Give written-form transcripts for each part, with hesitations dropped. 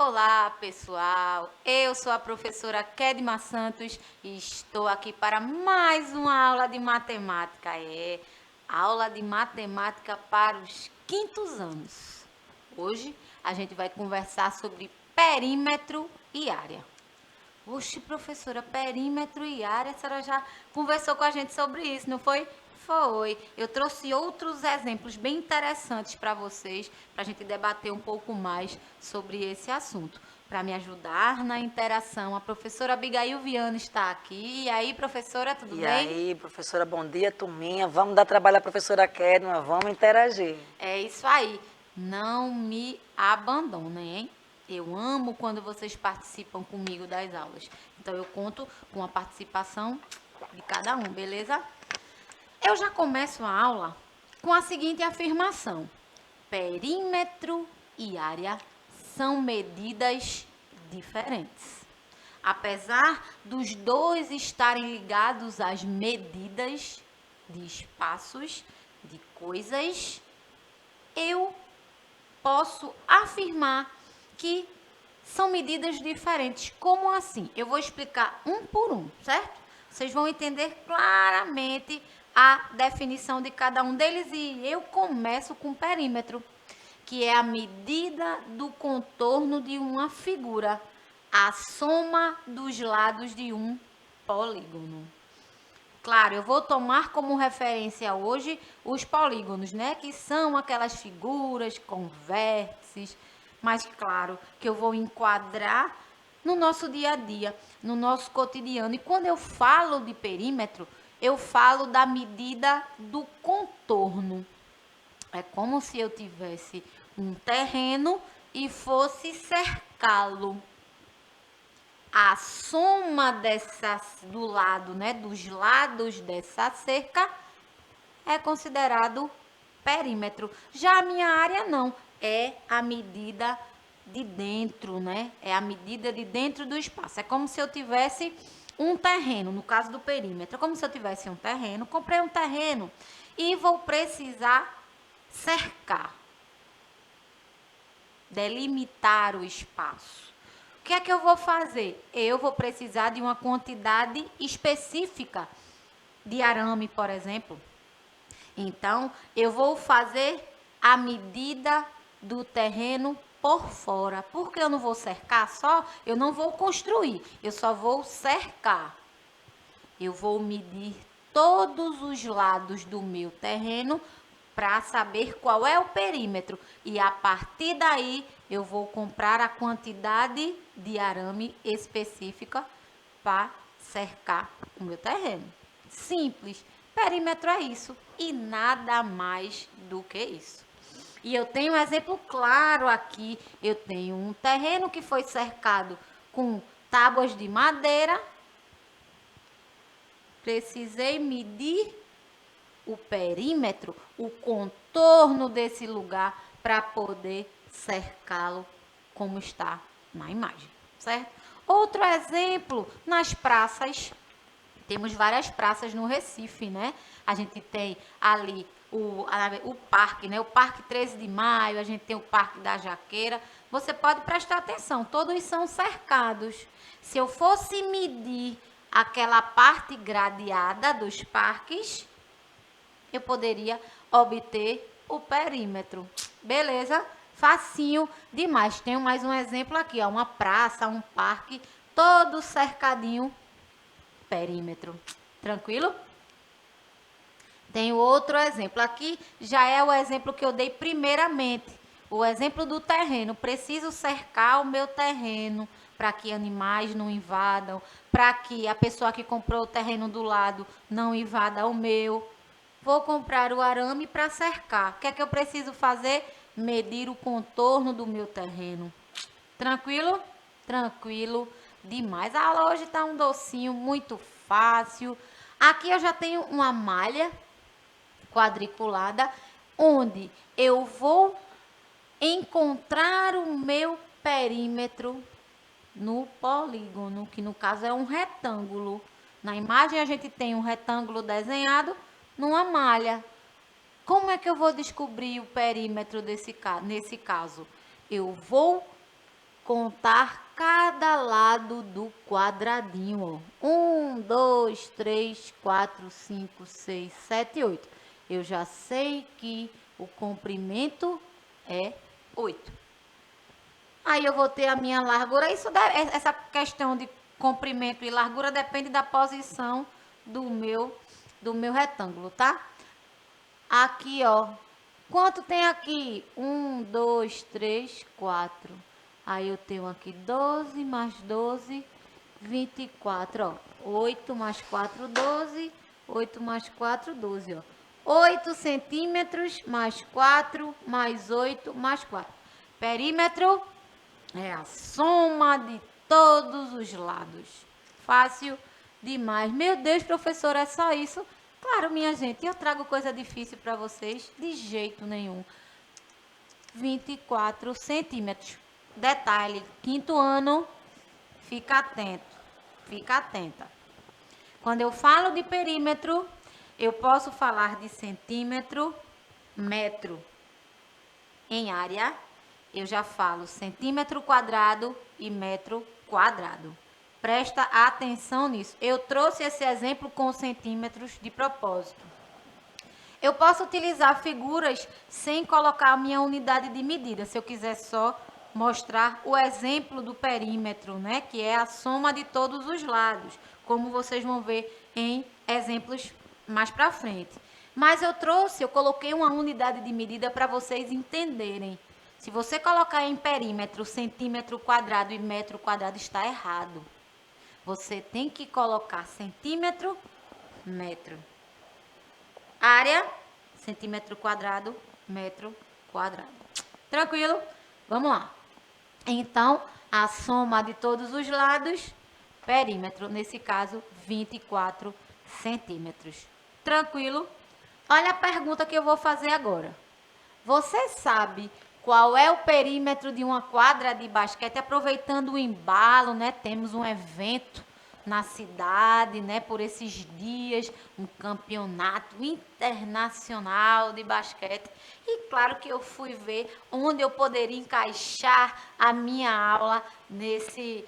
Olá, pessoal! Eu sou a professora Kedma Santos e estou aqui para mais uma aula de matemática. Aula de matemática para os quintos anos. Hoje a gente vai conversar sobre perímetro e área. Oxe, professora, perímetro e área, a senhora já conversou com a gente sobre isso, não foi? Foi. Eu trouxe outros exemplos bem interessantes para vocês, para a gente debater um pouco mais sobre esse assunto. Para me ajudar na interação, a professora Abigail Viana está aqui. E aí, professora, tudo E bem? aí, professora, bom dia, turminha. Vamos dar trabalho à professora Kedma, vamos interagir. É isso aí. Não me abandonem, hein? Eu amo quando vocês participam comigo das aulas. Então, eu conto com a participação de cada um, beleza? Eu já começo a aula com a seguinte afirmação: perímetro e área são medidas diferentes. Apesar dos dois estarem ligados às medidas de espaços, de coisas, eu posso afirmar que são medidas diferentes. Como assim? Eu vou explicar um por um, certo? Vocês vão entender claramente a definição de cada um deles e eu começo com perímetro, que é a medida do contorno de uma figura, a soma dos lados de um polígono. Claro, eu vou tomar como referência hoje os polígonos, né? Que são aquelas figuras com vértices, mas claro que eu vou enquadrar no nosso dia a dia, no nosso cotidiano. E quando eu falo de perímetro, eu falo da medida do contorno. É como se eu tivesse um terreno e fosse cercá-lo. A soma do lado, né, dos lados dessa cerca é considerado perímetro. Já a minha área não, é a medida de dentro, né? É a medida de dentro do espaço. É como se eu tivesse um terreno, no caso do perímetro, é como se eu tivesse um terreno, comprei um terreno e vou precisar cercar, delimitar o espaço. O que é que eu vou fazer? Eu vou precisar de uma quantidade específica de arame, por exemplo. Então, eu vou fazer a medida do terreno por fora. Porque eu não vou cercar só, eu não vou construir, eu só vou cercar. Eu vou medir todos os lados do meu terreno para saber qual é o perímetro. E a partir daí, eu vou comprar a quantidade de arame específica para cercar o meu terreno. Simples. Perímetro é isso e nada mais do que isso. E eu tenho um exemplo claro aqui. Eu tenho um terreno que foi cercado com tábuas de madeira. Precisei medir o perímetro, o contorno desse lugar para poder cercá-lo como está na imagem, certo? Outro exemplo, nas praças. Temos várias praças no Recife, né? A gente tem ali o parque, né? O Parque 13 de Maio, a gente tem o Parque da Jaqueira. Você pode prestar atenção, todos são cercados. Se eu fosse medir aquela parte gradeada dos parques, eu poderia obter o perímetro. Beleza? Facinho demais. Tenho mais um exemplo aqui, ó, uma praça, um parque, todo cercadinho, perímetro. Tranquilo? Tenho outro exemplo. Aqui já é o exemplo que eu dei primeiramente. O exemplo do terreno. Preciso cercar o meu terreno para que animais não invadam, para que a pessoa que comprou o terreno do lado não invada o meu. Vou comprar o arame para cercar. O que é que eu preciso fazer? Medir o contorno do meu terreno. Tranquilo? Tranquilo demais. A aula hoje está um docinho, muito fácil. Aqui eu já tenho uma malha quadriculada, onde eu vou encontrar o meu perímetro no polígono, que no caso é um retângulo. Na imagem a gente tem um retângulo desenhado numa malha. Como é que eu vou descobrir o perímetro nesse caso? Eu vou contar cada lado do quadradinho, ó. 1, 2, 3, 4, 5, 6, 7, 8. Eu já sei que o comprimento é 8. Aí eu vou ter a minha largura. Essa questão de comprimento e largura depende da posição do meu retângulo, tá? Aqui, ó. Quanto tem aqui? 1, 2, 3, 4. Aí eu tenho aqui 12 mais 12, 24, ó. 8 mais 4, 12. 8 mais 4, 12, ó. 8 centímetros mais 4 mais 8 mais 4. Perímetro é a soma de todos os lados. Fácil demais. Meu Deus, professor, é só isso? Claro, minha gente, eu trago coisa difícil para vocês? De jeito nenhum. 24 centímetros. Detalhe, quinto ano, fica atento, fica atenta. Quando eu falo de perímetro, eu posso falar de centímetro, metro. Em área, eu já falo centímetro quadrado e metro quadrado. Presta atenção nisso. Eu trouxe esse exemplo com centímetros de propósito. Eu posso utilizar figuras sem colocar a minha unidade de medida, se eu quiser só mostrar o exemplo do perímetro, né? Que é a soma de todos os lados, como vocês vão ver em exemplos mais para frente. Mas eu coloquei uma unidade de medida para vocês entenderem. Se você colocar em perímetro, centímetro quadrado e metro quadrado, está errado. Você tem que colocar centímetro, metro. Área, centímetro quadrado, metro quadrado. Tranquilo? Vamos lá. Então, a soma de todos os lados, perímetro, nesse caso, 24 centímetros. Tranquilo? Olha a pergunta que eu vou fazer agora. Você sabe qual é o perímetro de uma quadra de basquete? Aproveitando o embalo, né? Temos um evento na cidade, né? Por esses dias, um campeonato internacional de basquete. E claro que eu fui ver onde eu poderia encaixar a minha aula nesse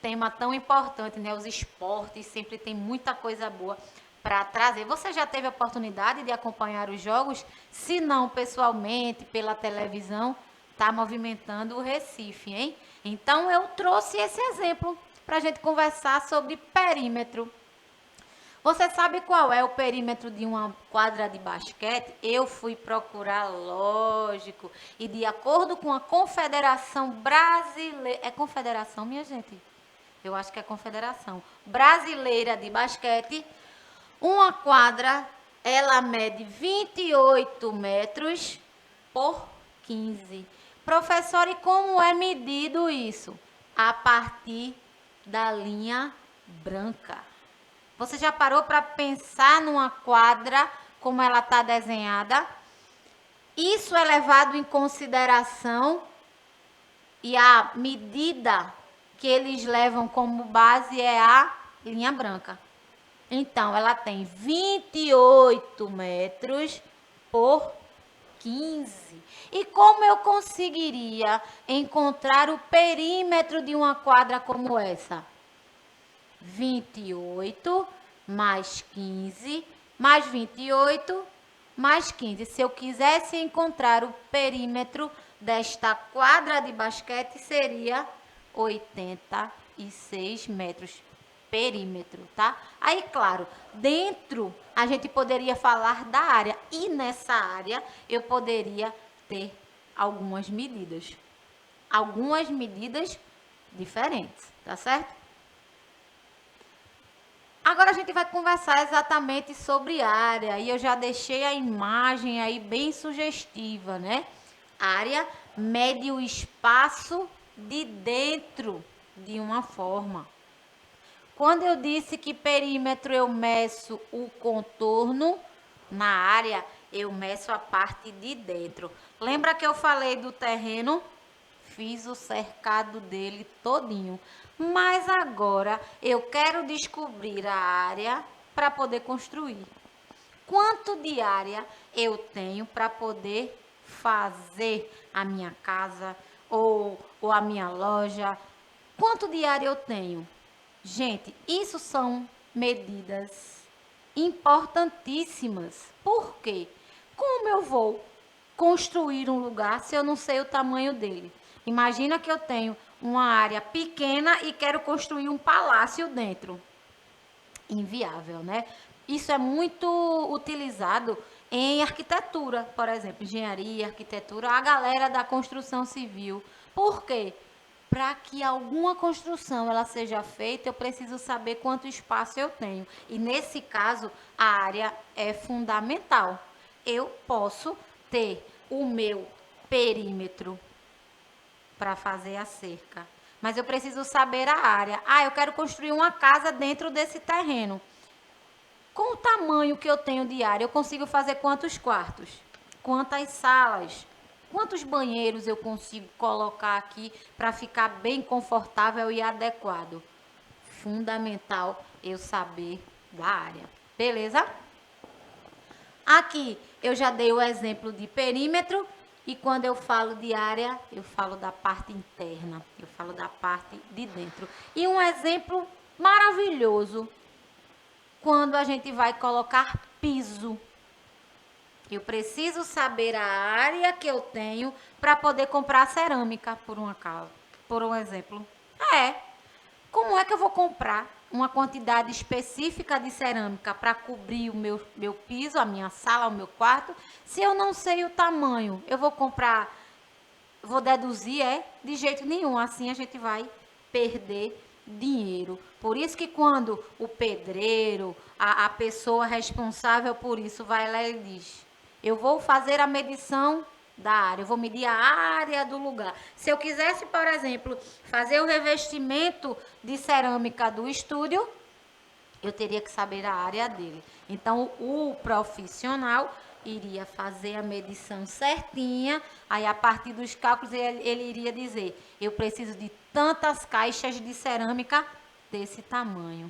tema tão importante, né? Os esportes sempre tem muita coisa boa para trazer. Você já teve a oportunidade de acompanhar os jogos? Se não pessoalmente, pela televisão, está movimentando o Recife, hein? Então, eu trouxe esse exemplo para a gente conversar sobre perímetro. Você sabe qual é o perímetro de uma quadra de basquete? Eu fui procurar, lógico, e de acordo com a Confederação Brasileira... É confederação, minha gente? Eu acho que é Confederação Brasileira de Basquete. Uma quadra, ela mede 28 metros por 15. Professor, e como é medido isso? A partir da linha branca. Você já parou para pensar numa quadra, como ela está desenhada? Isso é levado em consideração e a medida que eles levam como base é a linha branca. Então, ela tem 28 metros por 15. E como eu conseguiria encontrar o perímetro de uma quadra como essa? 28 mais 15 mais 28 mais 15. Se eu quisesse encontrar o perímetro desta quadra de basquete, seria 86 metros. Perímetro, tá? Aí, claro, dentro a gente poderia falar da área. E nessa área eu poderia ter algumas medidas. Algumas medidas diferentes, tá certo? Agora a gente vai conversar exatamente sobre área. E eu já deixei a imagem aí bem sugestiva, né? Área mede o espaço de dentro de uma forma. Quando eu disse que perímetro eu meço o contorno, na área eu meço a parte de dentro. Lembra que eu falei do terreno? Fiz o cercado dele todinho. Mas agora eu quero descobrir a área para poder construir. Quanto de área eu tenho para poder fazer a minha casa ou ou a minha loja. Quanto de área eu tenho? Gente, isso são medidas importantíssimas. Por quê? Como eu vou construir um lugar se eu não sei o tamanho dele? Imagina que eu tenho uma área pequena e quero construir um palácio dentro. Inviável, né? Isso é muito utilizado em arquitetura, por exemplo, engenharia, arquitetura, a galera da construção civil. Por quê? Para que alguma construção ela seja feita, eu preciso saber quanto espaço eu tenho. E nesse caso, a área é fundamental. Eu posso ter o meu perímetro para fazer a cerca, mas eu preciso saber a área. Ah, eu quero construir uma casa dentro desse terreno. Com o tamanho que eu tenho de área, eu consigo fazer quantos quartos? Quantas salas? Quantos banheiros eu consigo colocar aqui para ficar bem confortável e adequado? Fundamental eu saber da área. Beleza? Aqui eu já dei o exemplo de perímetro e quando eu falo de área, eu falo da parte interna, eu falo da parte de dentro. E um exemplo maravilhoso quando a gente vai colocar piso. Eu preciso saber a área que eu tenho para poder comprar cerâmica, por um exemplo. Como é que eu vou comprar uma quantidade específica de cerâmica para cobrir o meu piso, a minha sala, o meu quarto, se eu não sei o tamanho? Eu vou comprar, vou deduzir, de jeito nenhum. Assim a gente vai perder dinheiro. Por isso que quando o pedreiro, a pessoa responsável por isso vai lá e diz: eu vou fazer a medição da área, eu vou medir a área do lugar. Se eu quisesse, por exemplo, fazer o revestimento de cerâmica do estúdio, eu teria que saber a área dele. Então, o profissional iria fazer a medição certinha, aí a partir dos cálculos ele iria dizer: eu preciso de tantas caixas de cerâmica desse tamanho.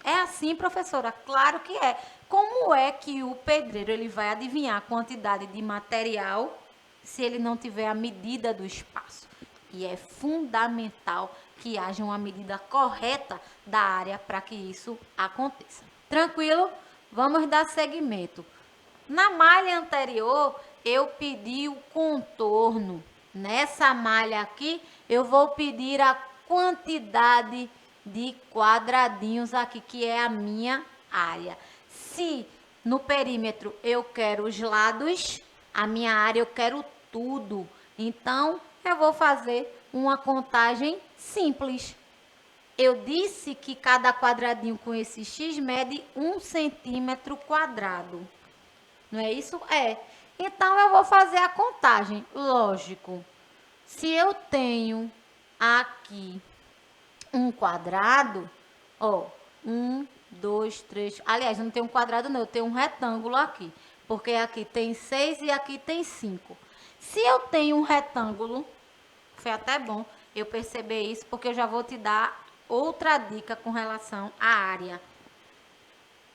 É assim, professora? Claro que é. Como é que o pedreiro ele vai adivinhar a quantidade de material se ele não tiver a medida do espaço? E é fundamental que haja uma medida correta da área para que isso aconteça. Tranquilo? Vamos dar seguimento. Na malha anterior, eu pedi o contorno. Nessa malha aqui, eu vou pedir a quantidade de quadradinhos aqui, que é a minha área. Se no perímetro eu quero os lados, a minha área eu quero tudo. Então, eu vou fazer uma contagem simples. Eu disse que cada quadradinho com esse X mede 1 centímetro quadrado. Não é isso? É. Então, eu vou fazer a contagem. Lógico. Se eu tenho aqui um quadrado, ó, 1, 2, 3. Aliás, não tem um quadrado não, eu tenho um retângulo aqui. Porque aqui tem 6 e aqui tem 5. Se eu tenho um retângulo, foi até bom eu perceber isso, porque eu já vou te dar outra dica com relação à área.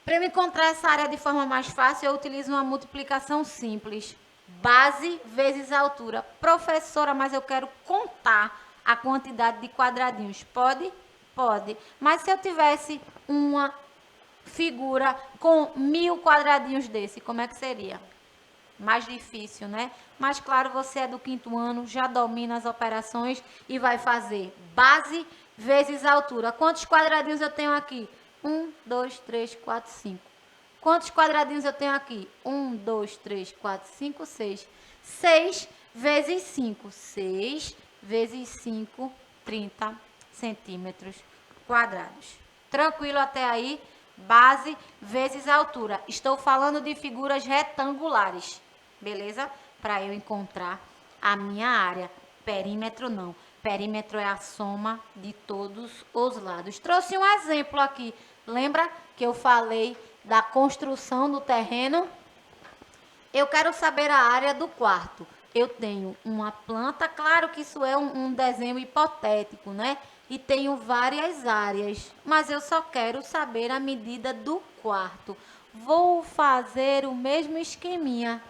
Para eu encontrar essa área de forma mais fácil, eu utilizo uma multiplicação simples. Base vezes altura. Professora, mas eu quero contar a quantidade de quadradinhos. Pode? Pode. Mas se eu tivesse uma figura com 1000 quadradinhos desse, como é que seria? Mais difícil, né? Mas claro, você é do 5º ano, já domina as operações e vai fazer base vezes altura. Quantos quadradinhos eu tenho aqui? 1, 2, 3, 4, 5. Quantos quadradinhos eu tenho aqui? 1, 2, 3, 4, 5, 6. 6 vezes 5. 6 vezes 5, 30 centímetros quadrados. Tranquilo até aí? Base vezes altura. Estou falando de figuras retangulares, beleza? Para eu encontrar a minha área. Perímetro não. Perímetro é a soma de todos os lados. Trouxe um exemplo aqui. Lembra que eu falei da construção do terreno? Eu quero saber a área do quarto. Eu tenho uma planta, claro que isso é um desenho hipotético, né? E tenho várias áreas, mas eu só quero saber a medida do quarto. Vou fazer o mesmo esqueminha.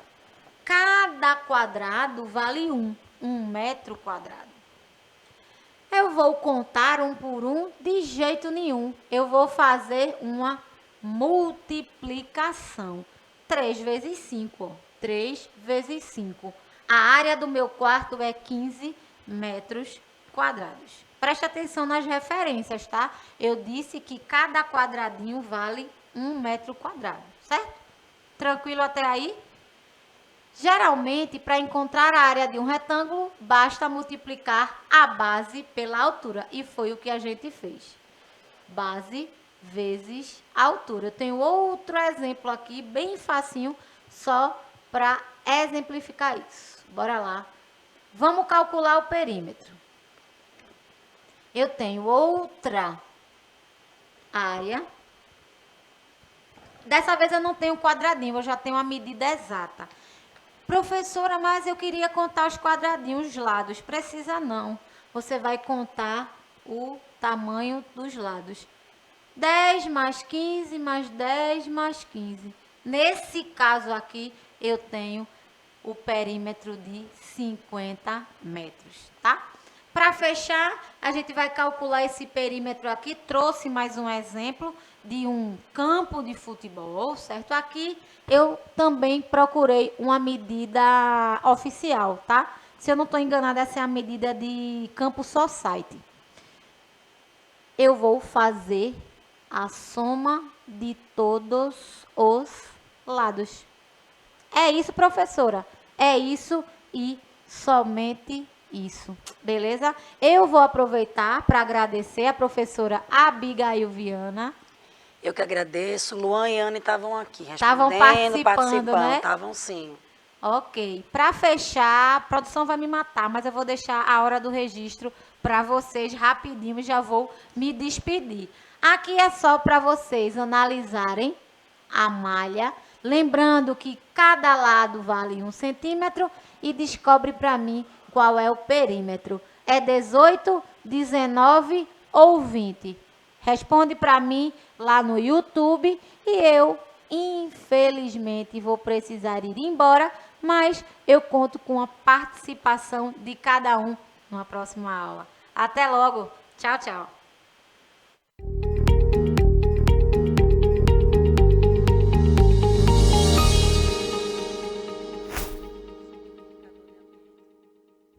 Cada quadrado vale 1. 1 metro quadrado. Eu vou contar um por um? De jeito nenhum. Eu vou fazer uma multiplicação. 3 vezes 5, ó. 3 vezes 5. A área do meu quarto é 15 metros quadrados. Preste atenção nas referências, tá? Eu disse que cada quadradinho vale 1 metro quadrado, certo? Tranquilo até aí? Geralmente, para encontrar a área de um retângulo, basta multiplicar a base pela altura. E foi o que a gente fez. Base vezes altura. Eu tenho outro exemplo aqui, bem facinho, só para exemplificar isso. Bora lá. Vamos calcular o perímetro. Eu tenho outra área. Dessa vez eu não tenho quadradinho, eu já tenho a medida exata. Professora, mas eu queria contar os quadradinhos, os lados. Precisa não. Você vai contar o tamanho dos lados. 10 mais 15 mais 10 mais 15. Nesse caso aqui, eu tenho o perímetro de 50 metros, tá? Para fechar, a gente vai calcular esse perímetro aqui. Trouxe mais um exemplo de um campo de futebol, certo? Aqui eu também procurei uma medida oficial, tá? Se eu não estou enganada, essa é a medida de campo society. Eu vou fazer a soma de todos os lados. É isso, professora. É isso e somente isso. Beleza? Eu vou aproveitar para agradecer a professora Abigail Viana. Eu que agradeço. Luan e Anne estavam aqui Estavam respondendo, participando, né? Estavam sim. Ok. Para fechar, a produção vai me matar, mas eu vou deixar a hora do registro para vocês rapidinho e já vou me despedir. Aqui é só para vocês analisarem a malha, lembrando que cada lado vale 1 centímetro e descobre para mim qual é o perímetro. É 18, 19 ou 20? Responde para mim lá no YouTube e eu, infelizmente, vou precisar ir embora, mas eu conto com a participação de cada um numa próxima aula. Até logo. Tchau, tchau.